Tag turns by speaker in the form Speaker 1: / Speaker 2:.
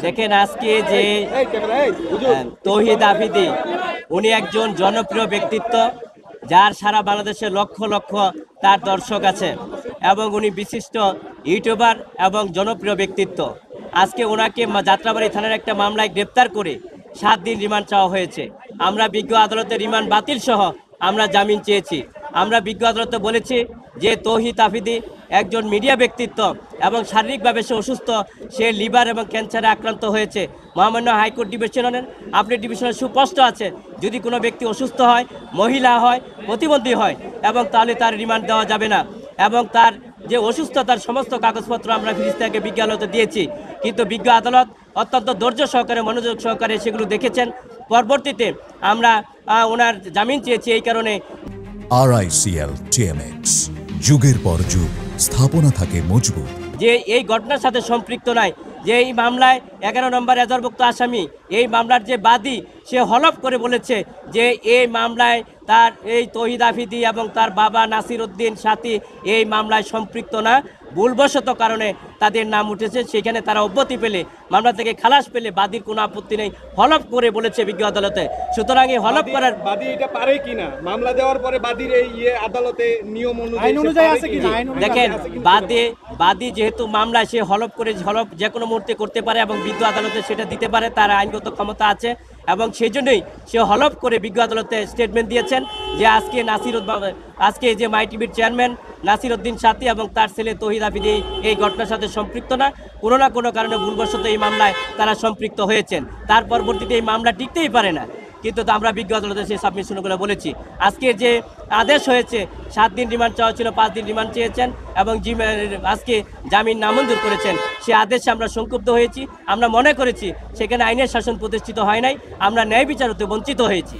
Speaker 1: দেখেন আজকে যে তৌহিদ আফ্রিদি উনি একজন জনপ্রিয় ব্যক্তিত্ব, যার সারা বাংলাদেশে লক্ষ লক্ষ তার দর্শক আছে এবং উনি বিশিষ্ট ইউটিউবার এবং জনপ্রিয় ব্যক্তিত্ব। আজকে ওনাকে যাত্রাবাড়ি থানার একটা মামলায় গ্রেপ্তার করে 7 দিন রিমান্ড চাওয়া হয়েছে। আমরা বিজ্ঞ আদালতের রিমান্ড বাতিল সহ আমরা জামিন চেয়েছি। আমরা বিজ্ঞ আদালতে বলেছি যে তৌহিদ আফ্রিদি একজন মিডিয়া ব্যক্তিত্ব এবং শারীরিকভাবে সে অসুস্থ, সে লিভার এবং ক্যান্সারে আক্রান্ত হয়েছে। মহামান্য হাইকোর্ট ডিভিশনের আপডেট ডিভিশনে সুস্পষ্ট আছে, যদি কোনো ব্যক্তি অসুস্থ হয়, মহিলা হয়, প্রতিবন্ধী হয় এবং তাহলে তার রিমান্ড দেওয়া যাবে না। এবং তার যে অসুস্থতার সমস্ত কাগজপত্র আমরা ফিরিস্তাকে বিজ্ঞ আদালতে দিয়েছি, কিন্তু বিজ্ঞ আদালত অত্যন্ত ধৈর্য সহকারে মনোযোগ সহকারে সেগুলো দেখেছেন। পরবর্তীতে আমরা ওনার জামিন চেয়েছি এই কারণে।
Speaker 2: RICL TMX, যুগের পর যুগ স্থাপনা থাকে মজবুত।
Speaker 1: যে এই ঘটনার সাথে সম্পৃক্ত নাই, যে এই মামলায় 11 নম্বর এজাহারভুক্ত আসামি, এই মামলার যে বাদী, সে হলফ করে বলেছে যে এই মামলায় তার এই তৌহিদ আফ্রিদি এবং তার বাবা নাসির উদ্দিন সাথী এই মামলায় সম্পৃক্ত না, ভুলবশত কারণে তাদের নাম উঠেছে, সেখানে তারা অব্যাহতি পেলে, মামলা থেকে খালাস পেলে বাদীর কোনো আপত্তি নেই, হলফ করে বলেছে বিজ্ঞ আদালতে। সুতরাং এই হলফ করার
Speaker 3: বাদী এটা পারে কিনা, মামলা দেওয়ার পরে বাদীর এই আদালতে নিয়ম অনুযায়ী আছে কিনা?
Speaker 1: দেখেন বাদী যেহেতু মামলায় সে হলফ যে কোনো মুহূর্তে করতে পারে এবং বিজ্ঞ আদালতে সেটা দিতে পারে, তার আইনগত ক্ষমতা আছে এবং সেই জন্যই সে হলফ করে বিজ্ঞ আদালতে স্টেটমেন্ট দিয়েছেন যে আজকে যে মাই টিভির চেয়ারম্যান নাসির উদ্দিন সাথী এবং তার ছেলে তৌহিদ আফ্রিদি এই ঘটনার সাথে সম্পৃক্ত না, কোনো না কোনো কারণে ভুলবশত এই মামলায় তারা সম্পৃক্ত হয়েছেন। তার পরবর্তীতে এই মামলা টিকতেই পারে না, কিন্তু আমরা বিজ্ঞ আদালতে সেই সাবমিশনগুলো বলেছি। আজকে যে আদেশ হয়েছে 7 দিন রিমান্ড চাওয়া ছিল, 5 দিন রিমান্ড চেয়েছেন এবং আজকে জামিন নামঞ্জুর করেছেন, সে আদেশে আমরা সংক্ষুব্ধ হয়েছি। আমরা মনে করেছি সেখানে আইনের শাসন প্রতিষ্ঠিত হয় নাই, আমরা ন্যায় বিচার হতে বঞ্চিত হয়েছি।